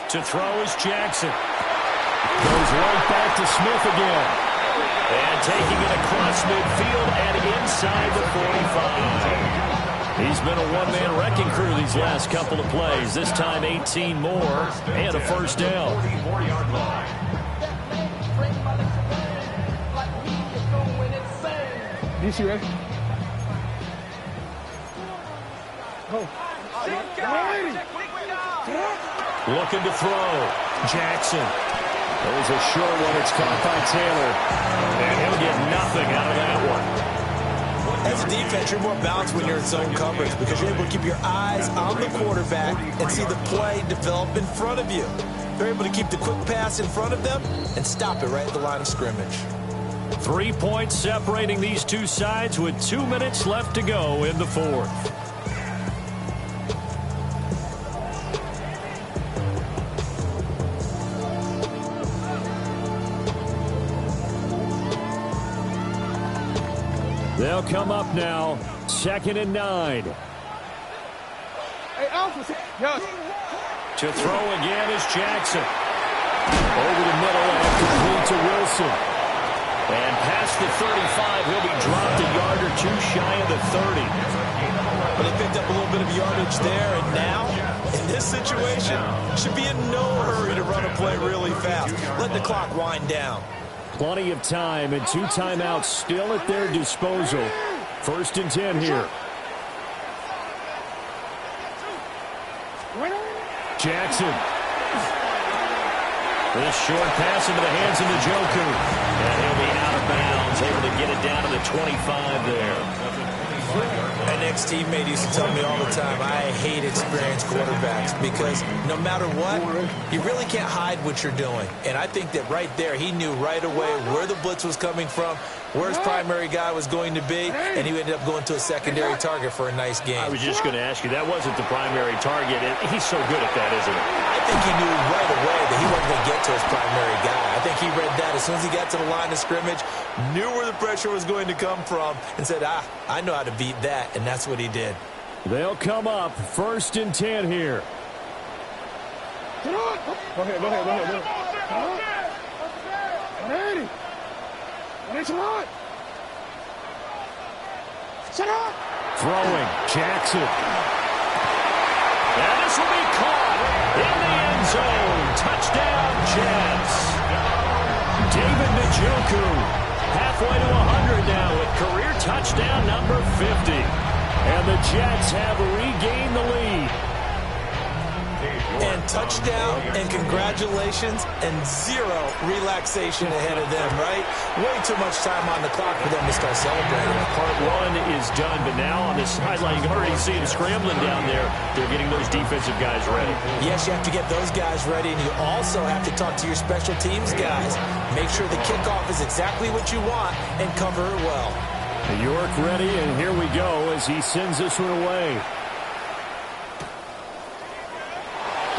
To throw is Jackson. Goes right back to Smith again. And taking it across midfield and inside the 45. He's been a one-man wrecking crew these last couple of plays. This time 18 more and a first down. DC, ready? Go. Looking to throw. Jackson. There's a short one. It's caught by Taylor. And he'll get nothing out of that one. As a defense, you're more balanced when you're in zone coverage because you're able to keep your eyes on the quarterback and see the play develop in front of you. They're able to keep the quick pass in front of them and stop it right at the line of scrimmage. 3 points separating these two sides with 2 minutes left to go in the fourth. They'll come up now, 2nd and 9. Hey, Alpha, yes. To throw again is Jackson. Over the middle and complete to Wilson. And past the 35, he'll be dropped a yard or two shy of the 30. Well, they picked up a little bit of yardage there, and now, in this situation, should be in no hurry to run a play really fast. Let the clock wind down. Plenty of time and 2 timeouts still at their disposal. 1st and 10 here. Jackson. This short pass into the hands of Njoku. And he'll be out of bounds, able to get it down to the 25 there. An ex-teammate used to tell me all the time, I hate experienced quarterbacks because no matter what, you really can't hide what you're doing. And I think that right there, he knew right away where the blitz was coming from, where his primary guy was going to be, and he ended up going to a secondary target for a nice game. I was just going to ask you, that wasn't the primary target. He's so good at that, isn't he? I think he knew right away that he wasn't going to get to his primary guy. I think he read that as soon as he got to the line of scrimmage, knew where the pressure was going to come from, and said, I know how to beat that, and that's what he did. They'll come up 1st and 10 here. Go ahead. Ready. It's a lot. Shut up. Throwing, Jackson. And this will be caught in the end zone. Touchdown, Jets. David Njoku, halfway to 100 now with career touchdown number 50. And the Jets have regained the lead. And touchdown and congratulations and zero relaxation ahead of them, right? Way too much time on the clock for them to start celebrating. Part 1 is done, but now on the sideline, you can already see them scrambling down there. They're getting those defensive guys ready. Yes, you have to get those guys ready, and you also have to talk to your special teams guys. Make sure the kickoff is exactly what you want and cover it well. York ready, and here we go as he sends this one away.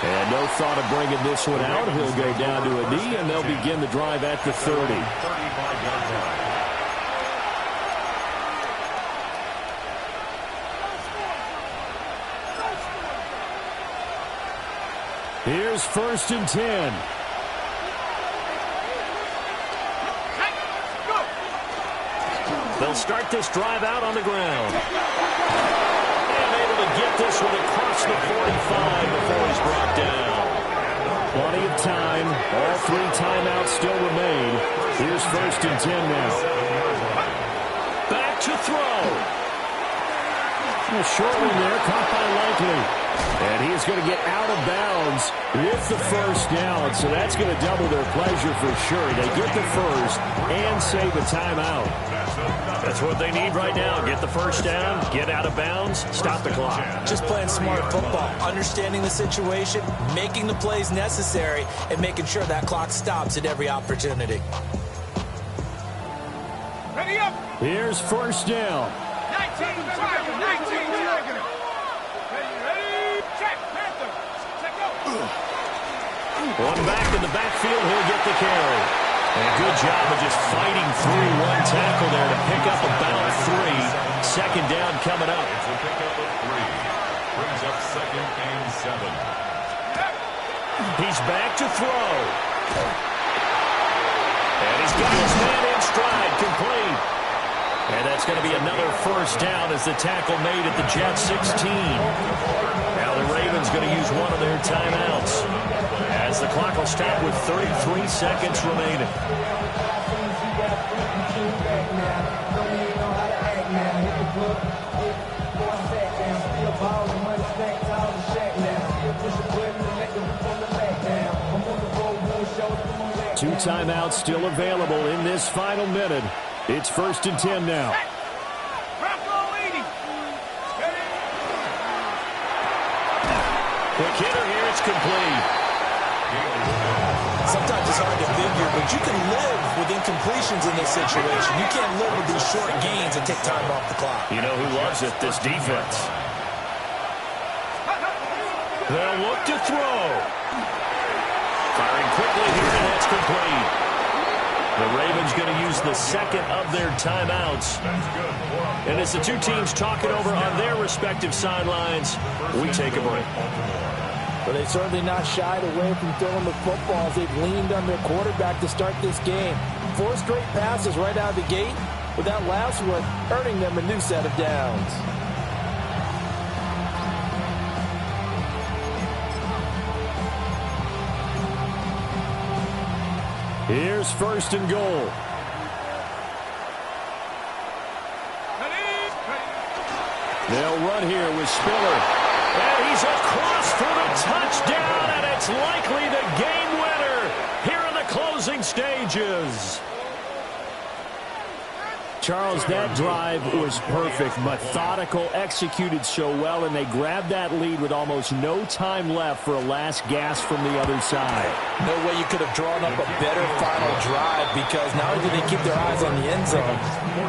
And no thought of bringing this one out. He'll go down to a knee, and they'll begin the drive at the 30. Here's 1st and 10. They'll start this drive out on the ground. And able to get this one across the 45 before he's brought down. Plenty of time. All 3 timeouts still remain. Here's 1st and 10 now. Back to throw. A short one there, caught by Likely. And he's going to get out of bounds with the first down. So that's going to double their pleasure for sure. They get the first and save a timeout. That's what they need right now. Get the first down, get out of bounds, stop the clock. Just playing smart football, understanding the situation, making the plays necessary, and making sure that clock stops at every opportunity. Ready up. Here's 1st down. 19, 19. One back in the backfield, he'll get the carry. And a good job of just fighting through one tackle there to pick up about 3. Second down coming up. It's a pickup of 3. Brings up 2nd and 7. He's back to throw. And he's got his man in stride, complete. And that's going to be another first down as the tackle made at the Jet 16. Now the Ravens going to use one of their timeouts as the clock will stop with 33 seconds remaining. Two timeouts still available in this final minute. It's 1st and 10 now. Quick hitter here, it's complete. Sometimes it's hard to figure, but you can live with incompletions in this situation. You can't live with these short gains and take time off the clock. You know who loves it? This defense. They'll look to throw. Firing quickly here, and that's complete. The Ravens going to use the second of their timeouts. And as the two teams talk it over on their respective sidelines, we take a break. But they've certainly not shied away from throwing the football as they've leaned on their quarterback to start this game. 4 straight passes right out of the gate, with that last one earning them a new set of downs. Here's 1st and goal. They'll run here with Spiller. And he's across for the touchdown, and it's likely the game winner here in the closing stages. Charles, that drive was perfect, methodical, executed so well, and they grabbed that lead with almost no time left for a last gasp from the other side. No way you could have drawn up a better final drive, because not only did they keep their eyes on the end zone,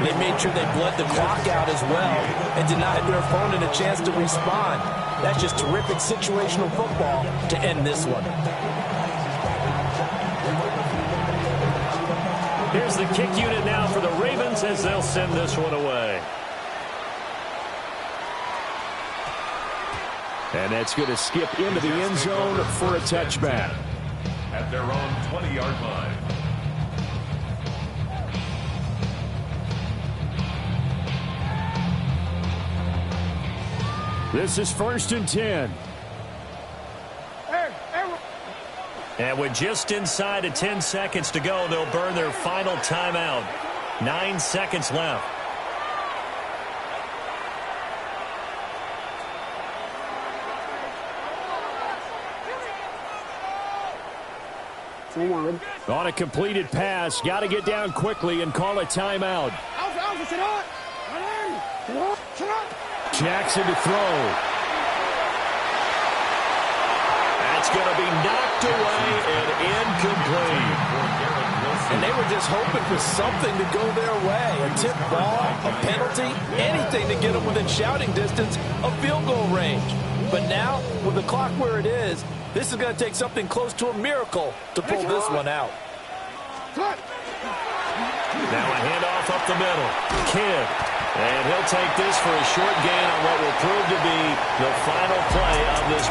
they made sure they bled the clock out as well and denied their opponent a chance to respond. That's just terrific situational football to end this one. Here's the kick unit now for the Ravens as they'll send this one away. And that's going to skip into the end zone for a touchback. At their own 20-yard line. This is 1st and 10. And with just inside of 10 seconds to go, they'll burn their final timeout. 9 seconds left. On a completed pass, got to get down quickly and call a timeout. Jackson to throw. That's going to be knocked away and incomplete. And they were just hoping for something to go their way. A tip ball, a penalty, anything to get them within shouting distance of field goal range. But now, with the clock where it is, this is going to take something close to a miracle to pull this one out. Now a handoff up the middle. Kidd. And he'll take this for a short gain on what will prove to be the final play of this ball.